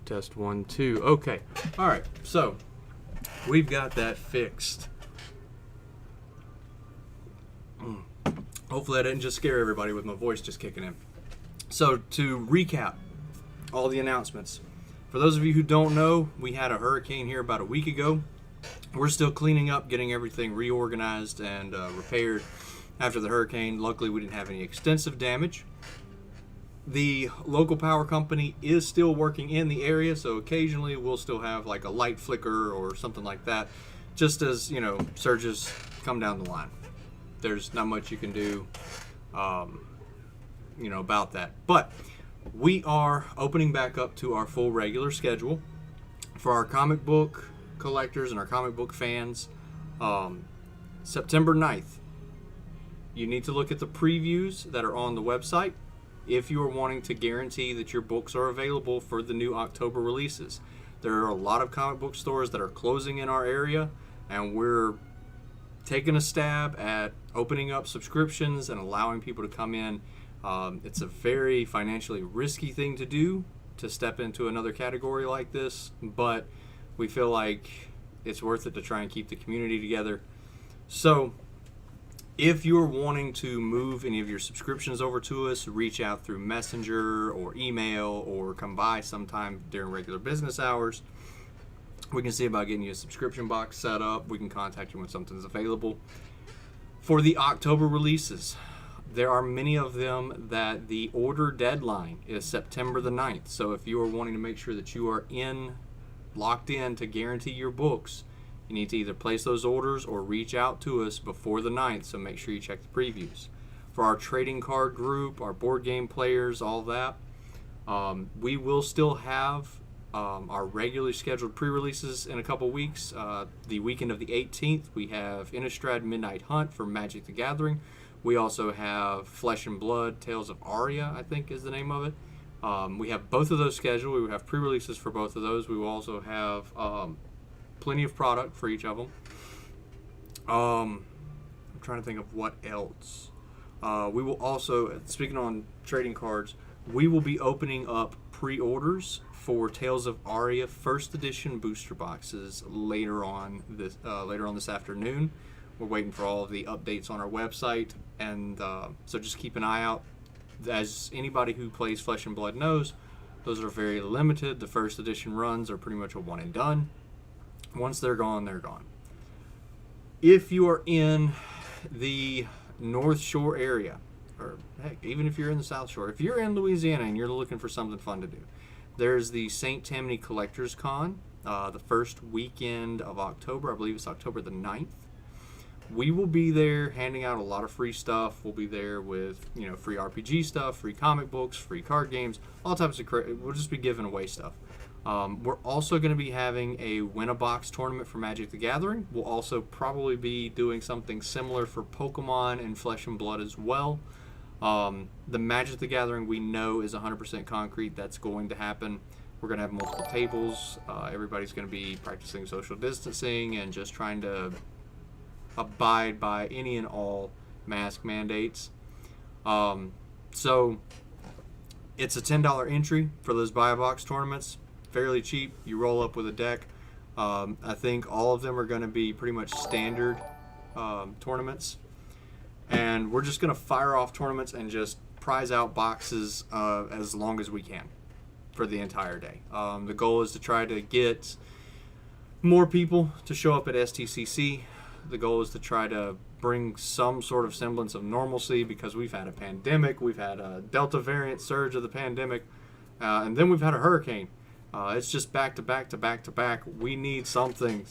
Test 1, 2. Okay. All right. So we've got that fixed. Hopefully I didn't just scare everybody with my voice just kicking in. So to recap all the announcements. For those of you who don't know, we had a hurricane here about a week ago. We're still cleaning up, getting everything reorganized and repaired after the hurricane. Luckily, we didn't have any extensive damage. The local power company is still working in the area, so occasionally we'll still have like a light flicker or something like that, just as, you know, surges come down the line. There's not much you can do, about that. But we are opening back up to our full regular schedule for our comic book collectors and our comic book fans. September 9th, you need to look at the previews that are on the website if you are wanting to guarantee that your books are available for the new October releases. There are a lot of comic book stores that are closing in our area, and we're taking a stab at opening up subscriptions and allowing people to come in. It's a very financially risky thing to do, to step into another category like this, but we feel like it's worth it to try and keep the community together. So if you're wanting to move any of your subscriptions over to us, reach out through Messenger or email or come by sometime during regular business hours. We can see about getting you a subscription box set up. We can contact you when something's available. For the October releases, there are many of them that the order deadline is September the 9th. So if you are wanting to make sure that you are locked in to guarantee your books, you need to either place those orders or reach out to us before the 9th, so make sure you check the previews. For our trading card group, our board game players, all that, we will still have our regularly scheduled pre-releases in a couple weeks. The weekend of the 18th, we have Innistrad Midnight Hunt for Magic the Gathering. We also have Flesh and Blood, Tales of Aria, I think is the name of it. We have both of those scheduled. We will have pre-releases for both of those. We will also have plenty of product for each of them. I'm trying to think of what else. We will also, speaking on trading cards, we will be opening up pre-orders for Tales of Aria First Edition booster boxes later on this afternoon. We're waiting for all of the updates on our website, and so just keep an eye out. As anybody who plays Flesh and Blood knows, those are very limited. The first edition runs are pretty much a one and done. Once they're gone, they're gone. If you are in the North Shore area, or heck, even if you're in the South Shore, if you're in Louisiana and you're looking for something fun to do, there's the St. Tammany Collectors Con, the first weekend of October. I believe it's October the 9th. We will be there handing out a lot of free stuff. We'll be there with, free RPG stuff, free comic books, free card games, all types of we'll just be giving away stuff. We're also going to be having a win-a-box tournament for Magic the Gathering. We'll also probably be doing something similar for Pokemon and Flesh and Blood as well. The Magic the Gathering we know is 100% concrete. That's going to happen. We're going to have multiple tables. Everybody's going to be practicing social distancing and just trying to abide by any and all mask mandates. So it's a $10 entry for those buy-a-box tournaments. Fairly cheap. You roll up with a deck. I think all of them are going to be pretty much standard tournaments. And we're just going to fire off tournaments and just prize out boxes as long as we can for the entire day. The goal is to try to get more people to show up at STCC. The goal is to try to bring some sort of semblance of normalcy, because we've had a pandemic, we've had a Delta variant surge of the pandemic, and then we've had a hurricane. It's just back to back to back to back. We need something.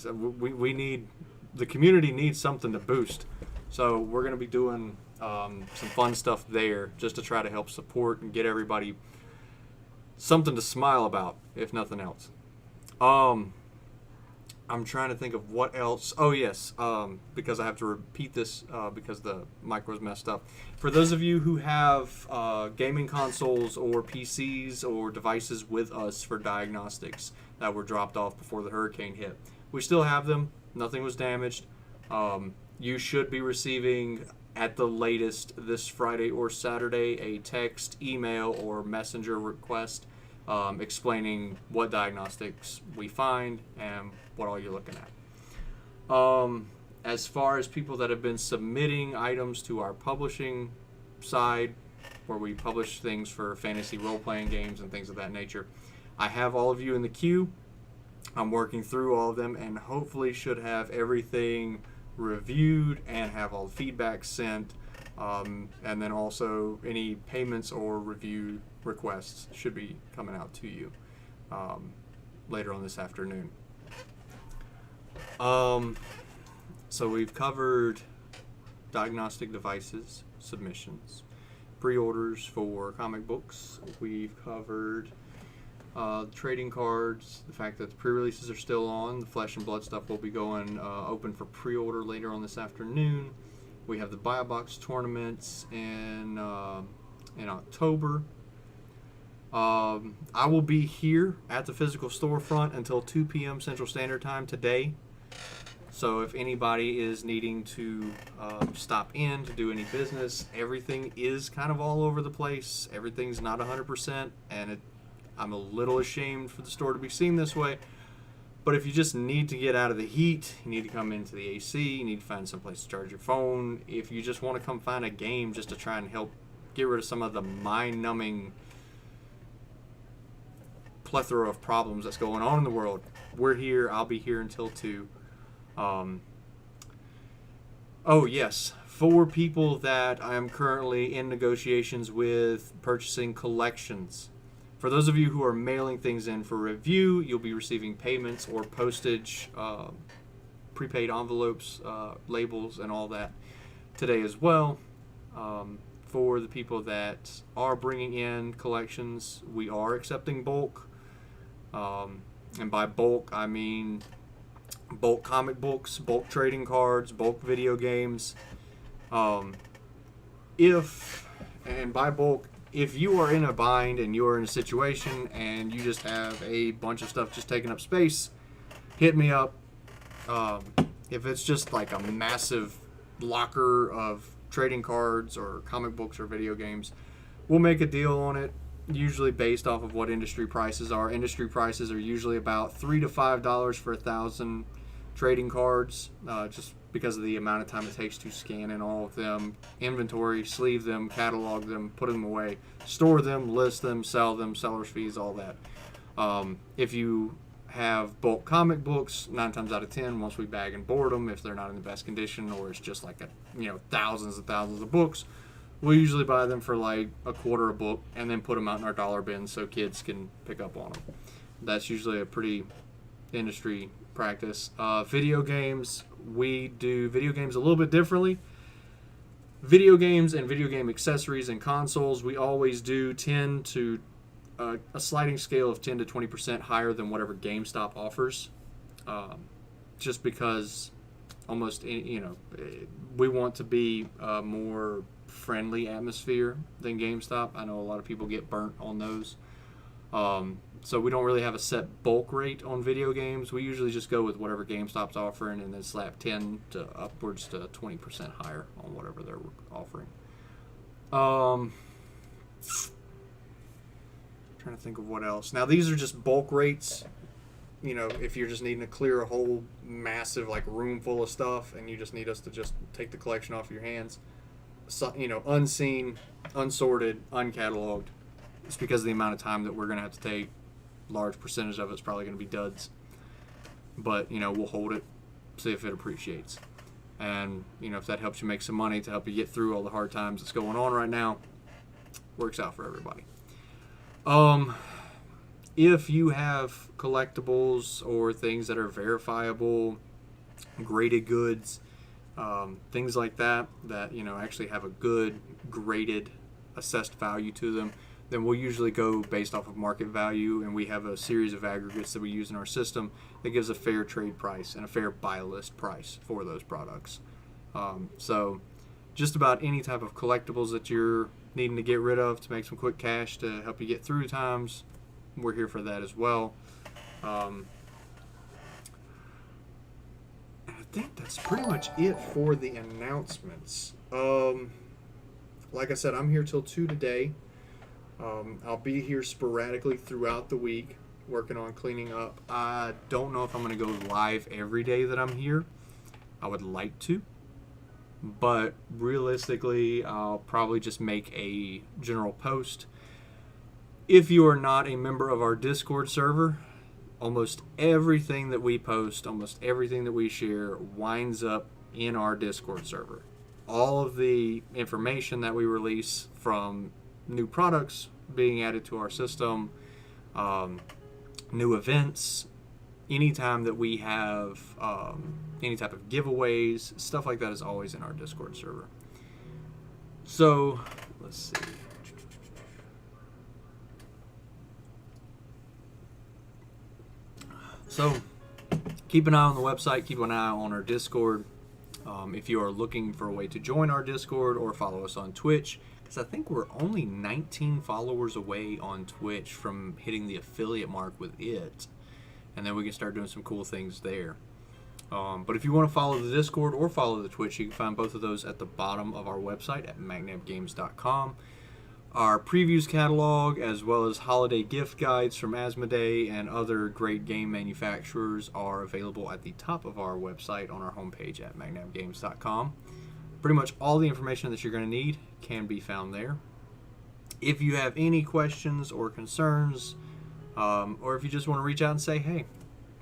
The community needs something to boost. So we're going to be doing some fun stuff there just to try to help support and get everybody something to smile about, if nothing else. I'm trying to think of what else. Oh, yes, because I have to repeat this because the mic was messed up. For those of you who have gaming consoles or PCs or devices with us for diagnostics that were dropped off before the hurricane hit, we still have them. Nothing was damaged. You should be receiving, at the latest, this Friday or Saturday, a text, email, or messenger request explaining what diagnostics we find and what all you're looking at. As far as people that have been submitting items to our publishing side, where we publish things for fantasy role-playing games and things of that nature, I have all of you in the queue. I'm working through all of them and hopefully should have everything reviewed and have all the feedback sent. And then also any payments or review requests should be coming out to you later on this afternoon. So we've covered diagnostic devices, submissions, pre-orders for comic books. We've covered trading cards, the fact that the pre-releases are still on. The Flesh and Blood stuff will be going open for pre-order later on this afternoon. We have the Buy a Box tournaments in October. I will be here at the physical storefront until 2 p.m. Central Standard Time today. So if anybody is needing to stop in to do any business, everything is kind of all over the place. Everything's not 100%, and I'm a little ashamed for the store to be seen this way. But if you just need to get out of the heat, you need to come into the AC, you need to find some place to charge your phone. If you just want to come find a game just to try and help get rid of some of the mind-numbing plethora of problems that's going on in the world, we're here. I'll be here until 2. Oh yes, for people that I am currently in negotiations with purchasing collections. For those of you who are mailing things in for review, you'll be receiving payments or postage, prepaid envelopes, labels, and all that today as well. For the people that are bringing in collections, we are accepting bulk. And by bulk, I mean bulk comic books, bulk trading cards, bulk video games. And by bulk, if you are in a bind and you're in a situation and you just have a bunch of stuff just taking up space, hit me up. If it's just like a massive locker of trading cards or comic books or video games, we'll make a deal on it, usually based off of what industry prices are. Industry prices are usually about $3 to $5 for 1,000 trading cards, just because of the amount of time it takes to scan in all of them, inventory, sleeve them, catalog them, put them away, store them, list them, sell them, seller's fees, all that. If you have bulk comic books, 9 times out of 10, once we bag and board them, if they're not in the best condition or it's just like thousands and thousands of books, we usually buy them for like $0.25 a book and then put them out in our dollar bin so kids can pick up on them. That's usually a pretty industry practice. Video games, we do video games a little bit differently. Video games and video game accessories and consoles, we always do 10 to a sliding scale of 10 to 20% higher than whatever GameStop offers, just because almost, we want to be a more friendly atmosphere than GameStop. I know a lot of people get burnt on those. So we don't really have a set bulk rate on video games. We usually just go with whatever GameStop's offering and then slap 10 to upwards to 20% higher on whatever they're offering. Trying to think of what else. Now these are just bulk rates. If you're just needing to clear a whole massive room full of stuff and you just need us to just take the collection off your hands. So, unseen, unsorted, uncatalogued. It's because of the amount of time that we're going to have to take. Large percentage of it's probably going to be duds. But, we'll hold it, see if it appreciates. And, if that helps you make some money to help you get through all the hard times that's going on right now, works out for everybody. If you have collectibles or things that are verifiable, graded goods, things like that actually have a good graded assessed value to them, then we'll usually go based off of market value, and we have a series of aggregates that we use in our system that gives a fair trade price and a fair buy list price for those products. So just about any type of collectibles that you're needing to get rid of to make some quick cash to help you get through times, we're here for that as well. I think that's pretty much it for the announcements. Like I said, I'm here till 2 today. I'll be here sporadically throughout the week working on cleaning up. I don't know if I'm going to go live every day that I'm here. I would like to, but realistically, I'll probably just make a general post. If you are not a member of our Discord server, almost everything that we post, almost everything that we share winds up in our Discord server. All of the information that we release, from new products being added to our system, new events, anytime that we have any type of giveaways, stuff like that is always in our Discord server. So, let's see. So, keep an eye on the website, keep an eye on our Discord. If you are looking for a way to join our Discord or follow us on Twitch, because I think we're only 19 followers away on Twitch from hitting the affiliate mark with it, and then we can start doing some cool things there. But if you want to follow the Discord or follow the Twitch, you can find both of those at the bottom of our website at McNabbGames.com. Our previews catalog, as well as holiday gift guides from Asmodee and other great game manufacturers, are available at the top of our website on our homepage at McNabbGames.com. Pretty much all the information that you're going to need can be found there. If you have any questions or concerns, or if you just want to reach out and say, hey,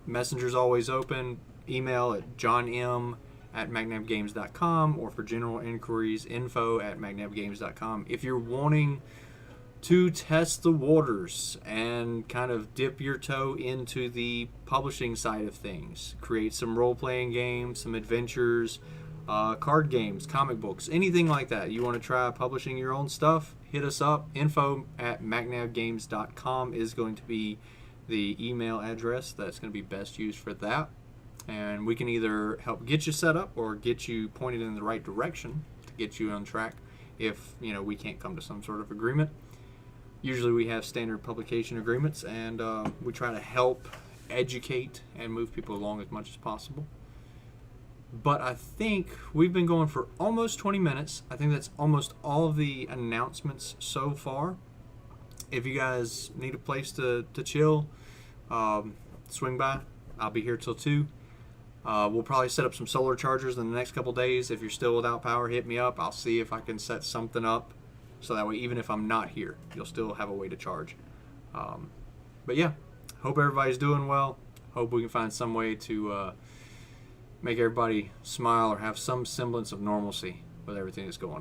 Messenger's always open. Email at johnm@McNabbGames.com, or for general inquiries, info@McNabbGames.com. If you're wanting to test the waters and kind of dip your toe into the publishing side of things, create some role-playing games, some adventures, card games, comic books, anything like that, you want to try publishing your own stuff, hit us up. info@McNabbGames.com is going to be the email address that's going to be best used for that. And we can either help get you set up or get you pointed in the right direction to get you on track if, we can't come to some sort of agreement. Usually we have standard publication agreements, and we try to help educate and move people along as much as possible. But I think we've been going for almost 20 minutes. I think that's almost all of the announcements so far. If you guys need a place to chill, swing by. I'll be here till 2. We'll probably set up some solar chargers in the next couple days. If you're still without power, hit me up. I'll see if I can set something up so that way, even if I'm not here, you'll still have a way to charge. But yeah, hope everybody's doing well. Hope we can find some way to make everybody smile or have some semblance of normalcy with everything that's going on.